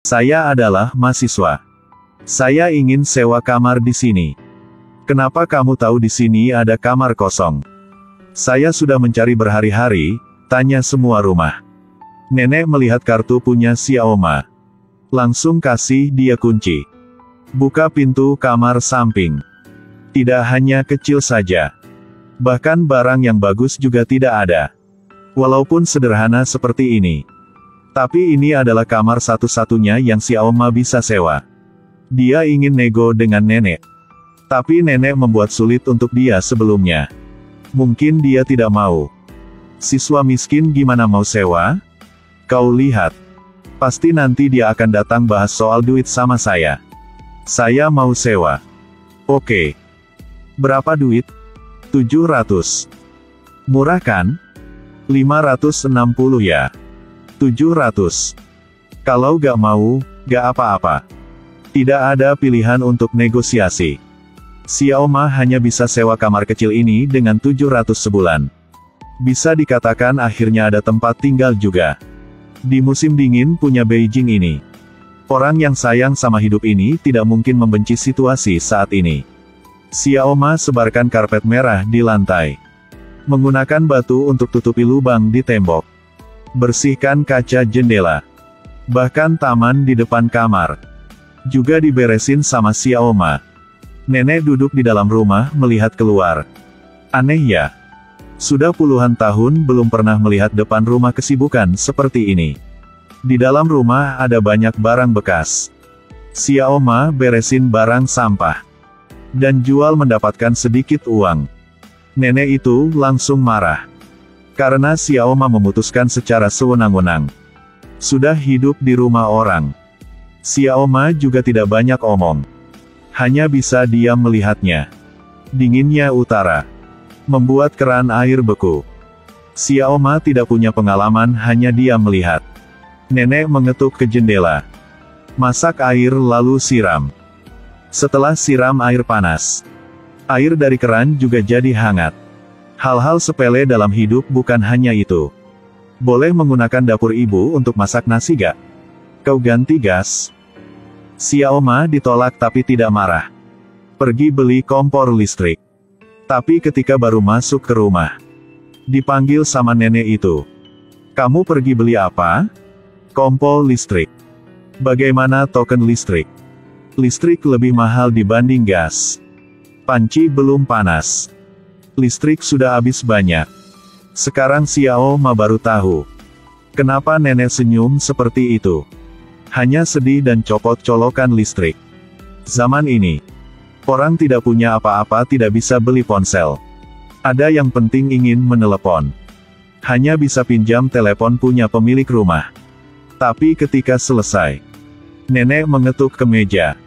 Saya adalah mahasiswa. Saya ingin sewa kamar di sini. Kenapa kamu tahu di sini ada kamar kosong? Saya sudah mencari berhari-hari, tanya semua rumah. Nenek melihat kartu punya Xiaoma. Langsung kasih dia kunci. Buka pintu kamar samping. Tidak hanya kecil saja. Bahkan barang yang bagus juga tidak ada. Walaupun sederhana seperti ini. Tapi ini adalah kamar satu-satunya yang Xiaoma bisa sewa. Dia ingin nego dengan nenek. Tapi nenek membuat sulit untuk dia sebelumnya. Mungkin dia tidak mau. Siswa miskin gimana mau sewa? Kau lihat. Pasti nanti dia akan datang bahas soal duit sama saya. Saya mau sewa. Oke. Berapa duit? 700. Murah kan? 560 ya. 700. Kalau gak mau, gak apa-apa. Tidak ada pilihan untuk negosiasi. Xiaoma hanya bisa sewa kamar kecil ini dengan 700 sebulan. Bisa dikatakan akhirnya ada tempat tinggal juga. Di musim dingin punya Beijing ini. Orang yang sayang sama hidup ini tidak mungkin membenci situasi saat ini. Xiaoma sebarkan karpet merah di lantai. Menggunakan batu untuk tutupi lubang di tembok. Bersihkan kaca jendela. Bahkan taman di depan kamar juga diberesin sama Xiaoma. Nenek duduk di dalam rumah melihat keluar. Aneh ya. Sudah puluhan tahun belum pernah melihat depan rumah kesibukan seperti ini. Di dalam rumah ada banyak barang bekas. Xiaoma beresin barang sampah. Dan jual mendapatkan sedikit uang. Nenek itu langsung marah. Karena Xiaoma memutuskan secara sewenang-wenang. Sudah hidup di rumah orang. Xiaoma juga tidak banyak omong. Hanya bisa diam melihatnya. Dinginnya utara. Membuat keran air beku. Xiaoma tidak punya pengalaman, hanya diam melihat. Nenek mengetuk ke jendela. Masak air lalu siram. Setelah siram air panas. Air dari keran juga jadi hangat. Hal-hal sepele dalam hidup bukan hanya itu. Boleh menggunakan dapur ibu untuk masak nasi gak? Kau ganti gas? Xiaoma ditolak tapi tidak marah. Pergi beli kompor listrik. Tapi ketika baru masuk ke rumah, dipanggil sama nenek itu. Kamu pergi beli apa? Kompor listrik. Bagaimana token listrik? Listrik lebih mahal dibanding gas. Panci belum panas. Listrik sudah habis banyak. Sekarang Xiaoma baru tahu. Kenapa nenek senyum seperti itu? Hanya sedih dan copot-colokan listrik. Zaman ini, orang tidak punya apa-apa tidak bisa beli ponsel. Ada yang penting ingin menelepon. Hanya bisa pinjam telepon punya pemilik rumah. Tapi ketika selesai, nenek mengetuk ke meja.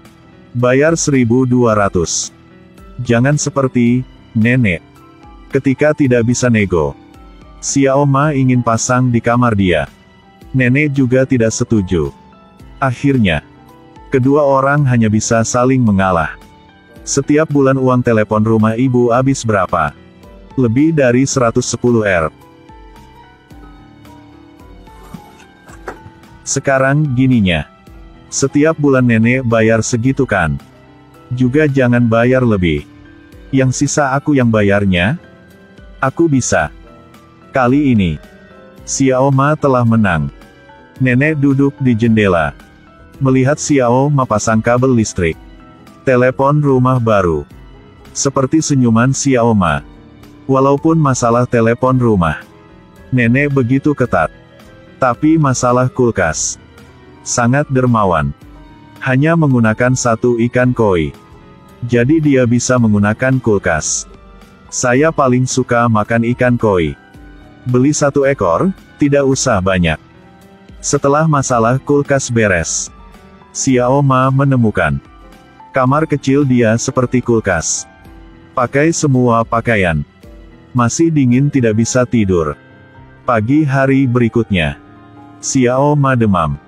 Bayar 1.200. Jangan seperti nenek. Ketika tidak bisa nego. Xiaoma ingin pasang di kamar dia. Nenek juga tidak setuju. Akhirnya, kedua orang hanya bisa saling mengalah. Setiap bulan uang telepon rumah ibu habis berapa? Lebih dari 110 Rp. Sekarang gininya. Setiap bulan nenek bayar segitu kan? Juga jangan bayar lebih. Yang sisa aku yang bayarnya? Aku bisa. Kali ini, Xiaoma telah menang. Nenek duduk di jendela. Melihat Xiaoma pasang kabel listrik. Telepon rumah baru. Seperti senyuman Xiaoma. Walaupun masalah telepon rumah, nenek begitu ketat. Tapi masalah kulkas. Sangat dermawan. Hanya menggunakan satu ikan koi. Jadi dia bisa menggunakan kulkas. Saya paling suka makan ikan koi. Beli 1 ekor, tidak usah banyak. Setelah masalah kulkas beres, Xiaoma menemukan kamar kecil dia seperti kulkas. Pakai semua pakaian. Masih dingin tidak bisa tidur. Pagi hari berikutnya, Xiaoma demam.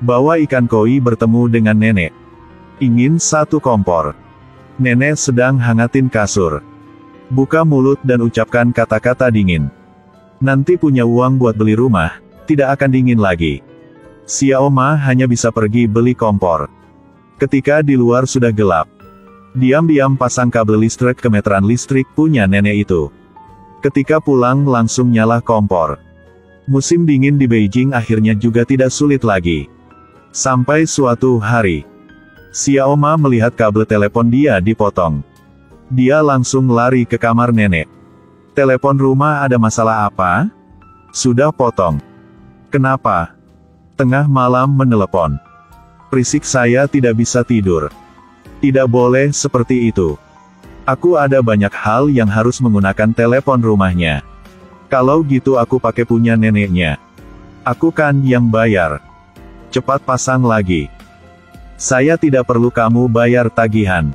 Bawa ikan koi bertemu dengan nenek. Ingin 1 kompor. Nenek sedang hangatin kasur. Buka mulut dan ucapkan kata-kata dingin. Nanti punya uang buat beli rumah, tidak akan dingin lagi. Xiao Ma hanya bisa pergi beli kompor. Ketika di luar sudah gelap, diam-diam pasang kabel listrik ke meteran listrik punya nenek itu. Ketika pulang langsung nyala kompor. Musim dingin di Beijing akhirnya juga tidak sulit lagi. Sampai suatu hari, Xiao Ma melihat kabel telepon dia dipotong. Dia langsung lari ke kamar nenek. Telepon rumah ada masalah apa? Sudah potong. Kenapa? Tengah malam menelepon. Berisik, saya tidak bisa tidur. Tidak boleh seperti itu. Aku ada banyak hal yang harus menggunakan telepon rumahnya. Kalau gitu aku pakai punya neneknya. Aku kan yang bayar. Cepat pasang lagi. Saya tidak perlu kamu bayar tagihan.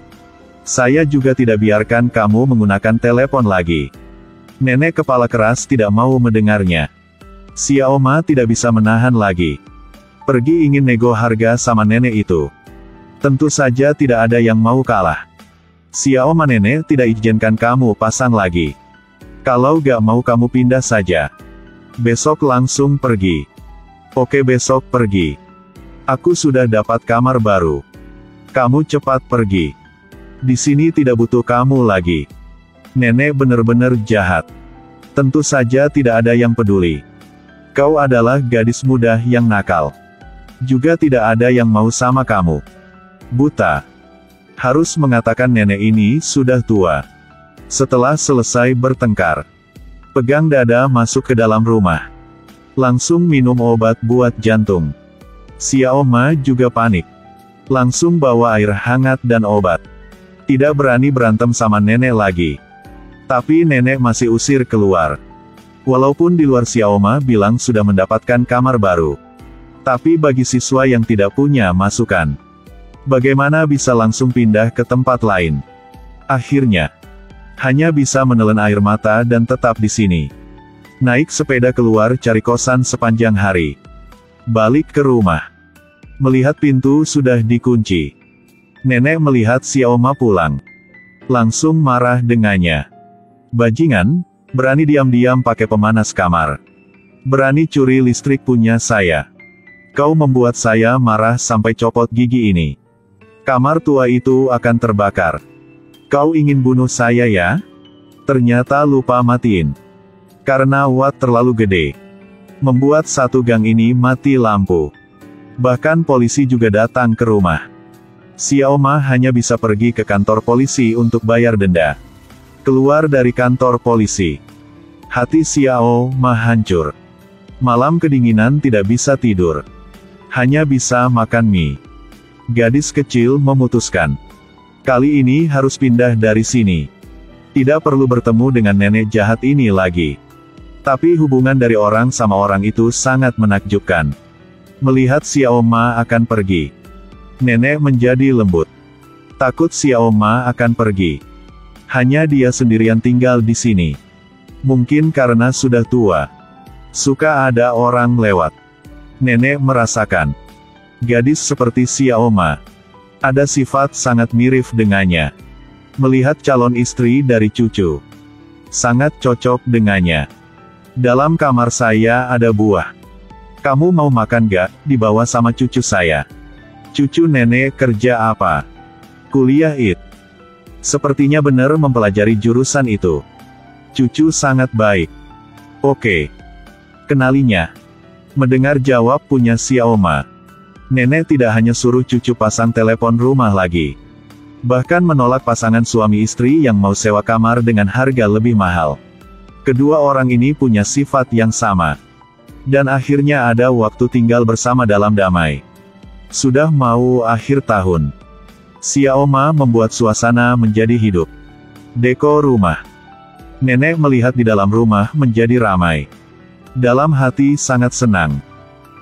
Saya juga tidak biarkan kamu menggunakan telepon lagi. Nenek kepala keras tidak mau mendengarnya. Xiao Ma tidak bisa menahan lagi. Pergi ingin nego harga sama nenek itu. Tentu saja tidak ada yang mau kalah. Xiao Ma, nenek tidak izinkan kamu pasang lagi. Kalau gak mau kamu pindah saja. Besok langsung pergi. Oke, besok pergi. Aku sudah dapat kamar baru. Kamu cepat pergi. Di sini tidak butuh kamu lagi. Nenek benar-benar jahat. Tentu saja tidak ada yang peduli. Kau adalah gadis muda yang nakal. Juga tidak ada yang mau sama kamu. Buta. Harus mengatakan nenek ini sudah tua. Setelah selesai bertengkar, pegang dada masuk ke dalam rumah. Langsung minum obat buat jantung. Xiao Ma juga panik. Langsung bawa air hangat dan obat. Tidak berani berantem sama nenek lagi. Tapi nenek masih usir keluar. Walaupun di luar Xiao Ma bilang sudah mendapatkan kamar baru. Tapi bagi siswa yang tidak punya masukan, bagaimana bisa langsung pindah ke tempat lain? Akhirnya, hanya bisa menelan air mata dan tetap di sini. Naik sepeda keluar cari kosan sepanjang hari. Balik ke rumah. Melihat pintu sudah dikunci. Nenek melihat Xiao Ma pulang. Langsung marah dengannya. Bajingan, berani diam-diam pakai pemanas kamar. Berani curi listrik punya saya. Kau membuat saya marah sampai copot gigi ini. Kamar tua itu akan terbakar. Kau ingin bunuh saya ya? Ternyata lupa matiin. Karena watt terlalu gede. Membuat satu gang ini mati lampu. Bahkan polisi juga datang ke rumah. Xiao Ma hanya bisa pergi ke kantor polisi untuk bayar denda. Keluar dari kantor polisi. Hati Xiao Ma hancur. Malam kedinginan tidak bisa tidur. Hanya bisa makan mie. Gadis kecil memutuskan. Kali ini harus pindah dari sini. Tidak perlu bertemu dengan nenek jahat ini lagi. Tapi hubungan dari orang sama orang itu sangat menakjubkan. Melihat Xiao Ma akan pergi, nenek menjadi lembut. Takut Xiao Ma akan pergi. Hanya dia sendirian tinggal di sini. Mungkin karena sudah tua. Suka ada orang lewat. Nenek merasakan. Gadis seperti Xiao Ma ada sifat sangat mirip dengannya. Melihat calon istri dari cucu, sangat cocok dengannya. Dalam kamar saya ada buah. Kamu mau makan gak? Dibawa sama cucu saya. Cucu nenek kerja apa? Kuliah IT. Sepertinya benar mempelajari jurusan itu. Cucu sangat baik. Oke. Kenalinya. Mendengar jawab punya Xiao Ma, nenek tidak hanya suruh cucu pasang telepon rumah lagi. Bahkan menolak pasangan suami istri yang mau sewa kamar dengan harga lebih mahal. Kedua orang ini punya sifat yang sama. Dan akhirnya ada waktu tinggal bersama dalam damai. Sudah mau akhir tahun. Xiao Ma membuat suasana menjadi hidup. Dekor rumah. Nenek melihat di dalam rumah menjadi ramai. Dalam hati sangat senang.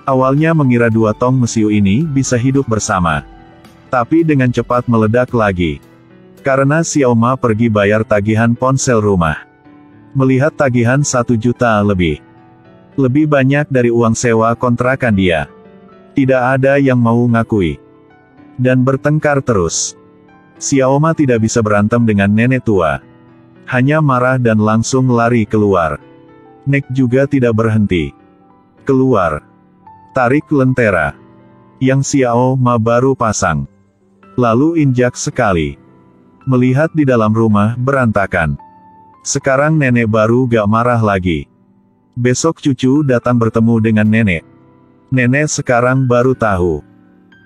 Awalnya mengira dua tong mesiu ini bisa hidup bersama. Tapi dengan cepat meledak lagi. Karena Xiao Ma pergi bayar tagihan ponsel rumah. Melihat tagihan 1 juta lebih. Lebih banyak dari uang sewa kontrakan dia. Tidak ada yang mau ngakui. Dan bertengkar terus. Xiao Ma tidak bisa berantem dengan nenek tua. Hanya marah dan langsung lari keluar. Nek juga tidak berhenti. Keluar. Tarik lentera yang Xiao Ma baru pasang. Lalu injak sekali. Melihat di dalam rumah berantakan. Sekarang nenek baru gak marah lagi. Besok cucu datang bertemu dengan nenek. Nenek sekarang baru tahu.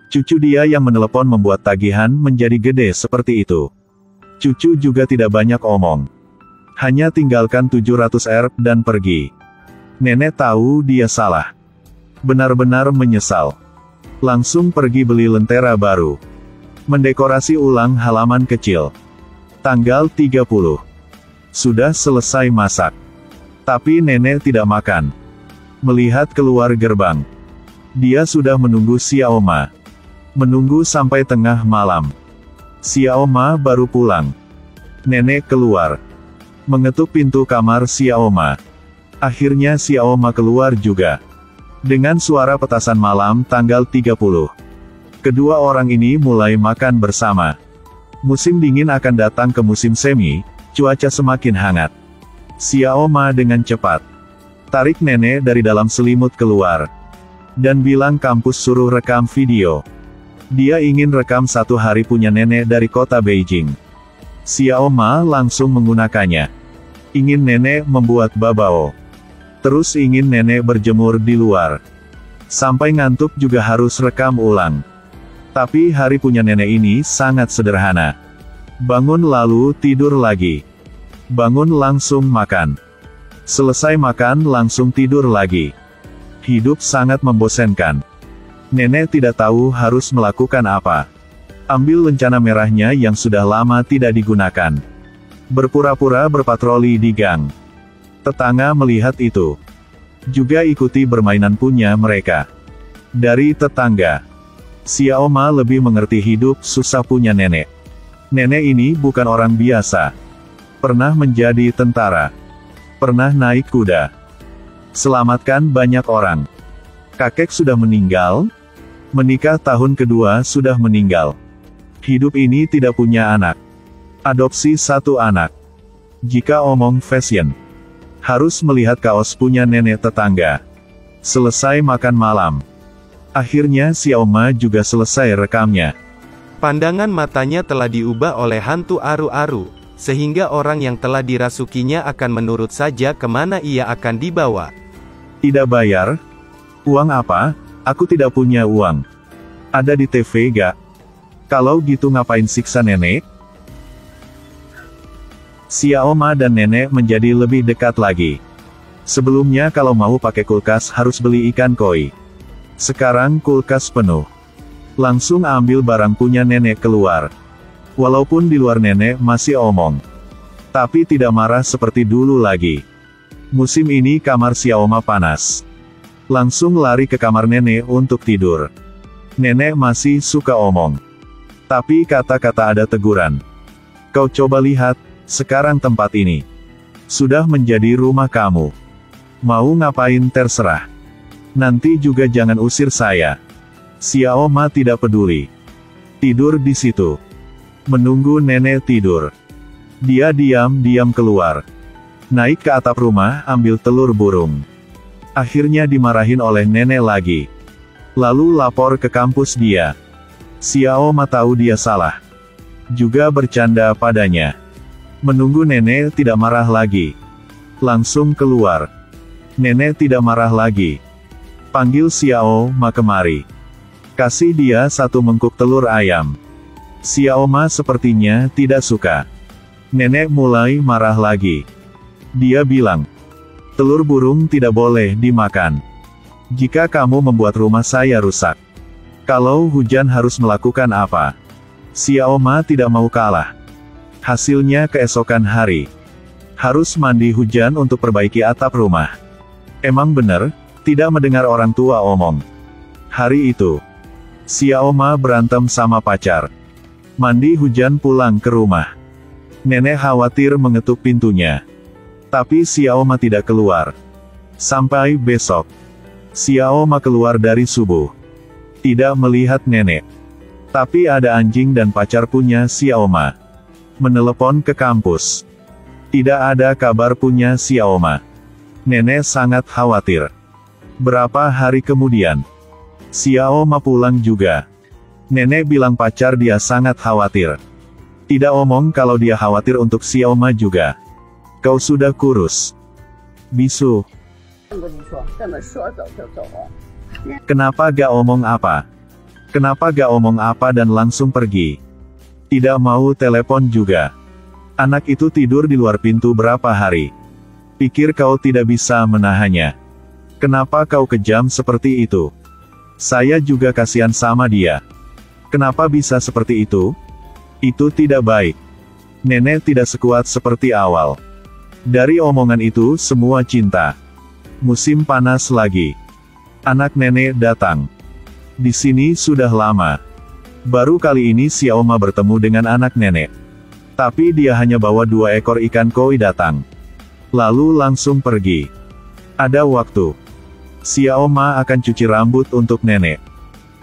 Cucu dia yang menelepon membuat tagihan menjadi gede seperti itu. Cucu juga tidak banyak omong. Hanya tinggalkan 700 Rp dan pergi. Nenek tahu dia salah. Benar-benar menyesal. Langsung pergi beli lentera baru. Mendekorasi ulang halaman kecil. Tanggal 30. Sudah selesai masak. Tapi nenek tidak makan. Melihat keluar gerbang. Dia sudah menunggu Xiao Ma. Menunggu sampai tengah malam. Xiao Ma baru pulang. Nenek keluar. Mengetuk pintu kamar Xiao Ma. Akhirnya Xiao Ma keluar juga. Dengan suara petasan malam tanggal 30. Kedua orang ini mulai makan bersama. Musim dingin akan datang ke musim semi, cuaca semakin hangat. Xiao Ma dengan cepat tarik nenek dari dalam selimut keluar. Dan bilang kampus suruh rekam video. Dia ingin rekam 1 hari punya nenek dari kota Beijing. Xiao Ma langsung menggunakannya. Ingin nenek membuat babao. Terus ingin nenek berjemur di luar. Sampai ngantuk juga harus rekam ulang. Tapi hari punya nenek ini sangat sederhana. Bangun lalu tidur lagi. Bangun langsung makan. Selesai makan langsung tidur lagi. Hidup sangat membosankan. Nenek tidak tahu harus melakukan apa. Ambil lencana merahnya yang sudah lama tidak digunakan. Berpura-pura berpatroli di gang. Tetangga melihat itu. Juga ikuti permainan punya mereka. Dari tetangga. Xiao Ma lebih mengerti hidup susah punya nenek. Nenek ini bukan orang biasa. Pernah menjadi tentara. Pernah naik kuda. Selamatkan banyak orang. Kakek sudah meninggal. Menikah tahun kedua sudah meninggal. Hidup ini tidak punya anak. Adopsi 1 anak. Jika omong fashion. Harus melihat kaos punya nenek tetangga. Selesai makan malam. Akhirnya Xiao Ma juga selesai rekamnya. Pandangan matanya telah diubah oleh hantu aru-aru, sehingga orang yang telah dirasukinya akan menurut saja kemana ia akan dibawa. Tidak bayar? Uang apa? Aku tidak punya uang. Ada di TV gak? Kalau gitu ngapain siksa nenek? Xiao Ma dan nenek menjadi lebih dekat lagi. Sebelumnya kalau mau pakai kulkas harus beli ikan koi. Sekarang kulkas penuh. Langsung ambil barang punya nenek keluar. Walaupun di luar nenek masih omong. Tapi tidak marah seperti dulu lagi. Musim ini kamar Xiao Ma panas. Langsung lari ke kamar nenek untuk tidur. Nenek masih suka omong. Tapi kata-kata ada teguran. Kau coba lihat, sekarang tempat ini sudah menjadi rumah kamu. Mau ngapain terserah. Nanti juga jangan usir saya. Xiao Ma tidak peduli. Tidur di situ. Menunggu nenek tidur. Dia diam-diam keluar. Naik ke atap rumah ambil telur burung. Akhirnya dimarahin oleh nenek lagi. Lalu lapor ke kampus dia. Xiao Ma tahu dia salah. Juga bercanda padanya. Menunggu nenek tidak marah lagi. Langsung keluar. Nenek tidak marah lagi. Panggil Xiao Ma kemari. Kasih dia 1 mangkuk telur ayam. Xiao Ma sepertinya tidak suka. Nenek mulai marah lagi. Dia bilang, telur burung tidak boleh dimakan. Jika kamu membuat rumah saya rusak. Kalau hujan harus melakukan apa? Xiao Ma tidak mau kalah. Hasilnya keesokan hari. Harus mandi hujan untuk perbaiki atap rumah. Emang bener, tidak mendengar orang tua omong. Hari itu, Xiao Ma berantem sama pacar. Mandi hujan pulang ke rumah. Nenek khawatir mengetuk pintunya. Tapi Xiao Ma tidak keluar. Sampai besok. Xiao Ma keluar dari subuh. Tidak melihat nenek. Tapi ada anjing dan pacar punya Xiao Ma. Menelepon ke kampus. Tidak ada kabar punya Xiao Ma. Nenek sangat khawatir. Berapa hari kemudian, Xiao Ma pulang juga. Nenek bilang pacar dia sangat khawatir. Tidak omong kalau dia khawatir untuk Xiao Ma juga. Kau sudah kurus. Bisu. Kenapa gak omong apa? Kenapa gak omong apa dan langsung pergi? Tidak mau telepon juga. Anak itu tidur di luar pintu berapa hari. Pikir kau tidak bisa menahannya. Kenapa kau kejam seperti itu? Saya juga kasihan sama dia. Kenapa bisa seperti itu? Itu tidak baik. Nenek tidak sekuat seperti awal. Dari omongan itu semua cinta. Musim panas lagi. Anak nenek datang. Di sini sudah lama. Baru kali ini Xiao Ma bertemu dengan anak nenek. Tapi dia hanya bawa 2 ekor ikan koi datang. Lalu langsung pergi. Ada waktu. Xiao Ma akan cuci rambut untuk nenek.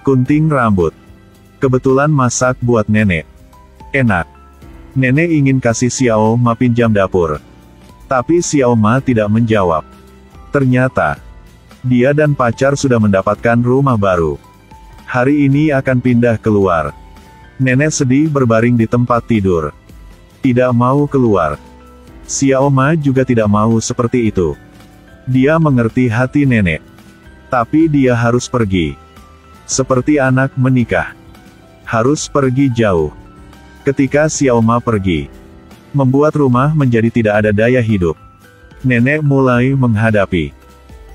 Gunting rambut. Kebetulan masak buat nenek. Enak. Nenek ingin kasih Xiao Ma pinjam dapur. Tapi Xiao Ma tidak menjawab. Ternyata, dia dan pacar sudah mendapatkan rumah baru. Hari ini akan pindah keluar. Nenek sedih berbaring di tempat tidur. Tidak mau keluar. Xiao Ma juga tidak mau seperti itu. Dia mengerti hati nenek. Tapi dia harus pergi. Seperti anak menikah. Harus pergi jauh. Ketika Xiao Ma pergi, membuat rumah menjadi tidak ada daya hidup. Nenek mulai menghadapi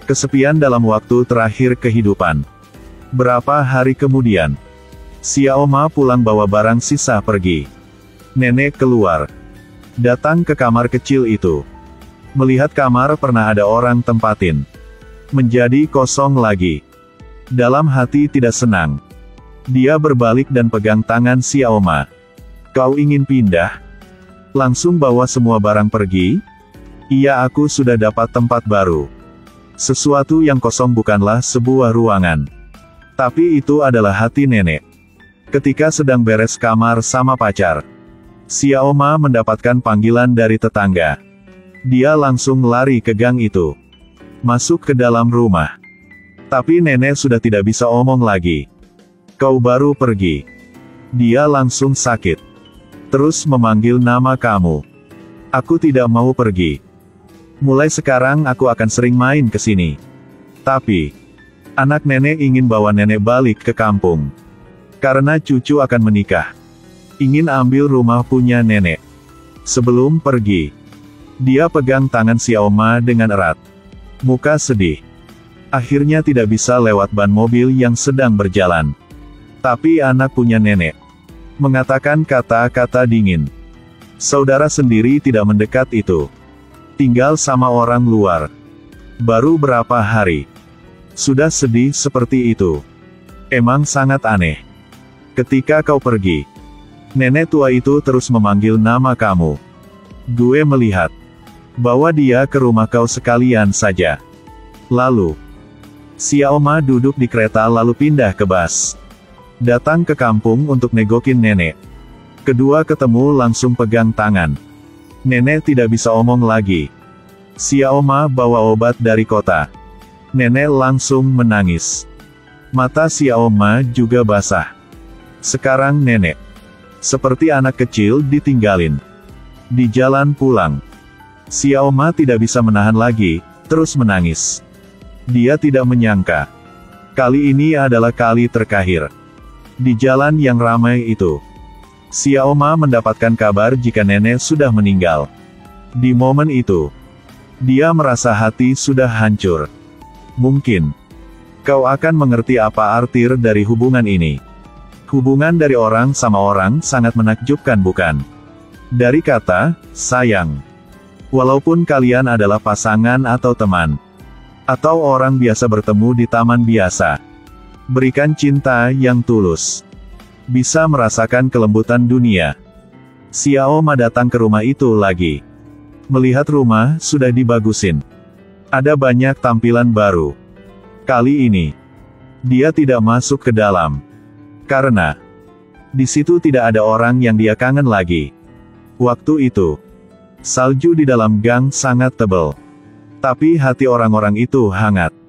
kesepian dalam waktu terakhir kehidupan. Berapa hari kemudian, Xiao Ma pulang bawa barang sisa pergi. Nenek keluar. Datang ke kamar kecil itu. Melihat kamar pernah ada orang tempatin. Menjadi kosong lagi. Dalam hati tidak senang. Dia berbalik dan pegang tangan Xiao Ma. Kau ingin pindah? Langsung bawa semua barang pergi? Iya, aku sudah dapat tempat baru. Sesuatu yang kosong bukanlah sebuah ruangan. Tapi itu adalah hati nenek. Ketika sedang beres kamar sama pacar, Xiao Ma mendapatkan panggilan dari tetangga. Dia langsung lari ke gang itu. Masuk ke dalam rumah. Tapi nenek sudah tidak bisa omong lagi. Kau baru pergi. Dia langsung sakit. Terus memanggil nama kamu. Aku tidak mau pergi. Mulai sekarang aku akan sering main ke sini. Tapi, anak nenek ingin bawa nenek balik ke kampung. Karena cucu akan menikah. Ingin ambil rumah punya nenek. Sebelum pergi, dia pegang tangan Xiao Ma dengan erat. Muka sedih. Akhirnya tidak bisa lewat ban mobil yang sedang berjalan. Tapi anak punya nenek mengatakan kata-kata dingin. Saudara sendiri tidak mendekat itu. Tinggal sama orang luar. Baru berapa hari. Sudah sedih seperti itu. Emang sangat aneh. Ketika kau pergi, nenek tua itu terus memanggil nama kamu. Gue melihat bawa dia ke rumah kau sekalian saja. Lalu, Xiao Ma duduk di kereta lalu pindah ke bus. Datang ke kampung untuk negokin nenek. Kedua ketemu langsung pegang tangan. Nenek tidak bisa omong lagi. Xiao Ma bawa obat dari kota. Nenek langsung menangis. Mata Xiao Ma juga basah. Sekarang nenek seperti anak kecil ditinggalin. Di jalan pulang, Xiao Ma tidak bisa menahan lagi, terus menangis. Dia tidak menyangka. Kali ini adalah kali terakhir. Di jalan yang ramai itu, Xiao Ma mendapatkan kabar jika nenek sudah meninggal. Di momen itu, dia merasa hati sudah hancur. Mungkin, kau akan mengerti apa arti dari hubungan ini. Hubungan dari orang sama orang sangat menakjubkan, bukan? Dari kata, sayang. Walaupun kalian adalah pasangan atau teman, atau orang biasa bertemu di taman biasa, berikan cinta yang tulus. Bisa merasakan kelembutan dunia. Xiao Ma datang ke rumah itu lagi. Melihat rumah sudah dibagusin. Ada banyak tampilan baru. Kali ini, dia tidak masuk ke dalam. Karena, di situ tidak ada orang yang dia kangen lagi. Waktu itu, salju di dalam gang sangat tebal. Tapi hati orang-orang itu hangat.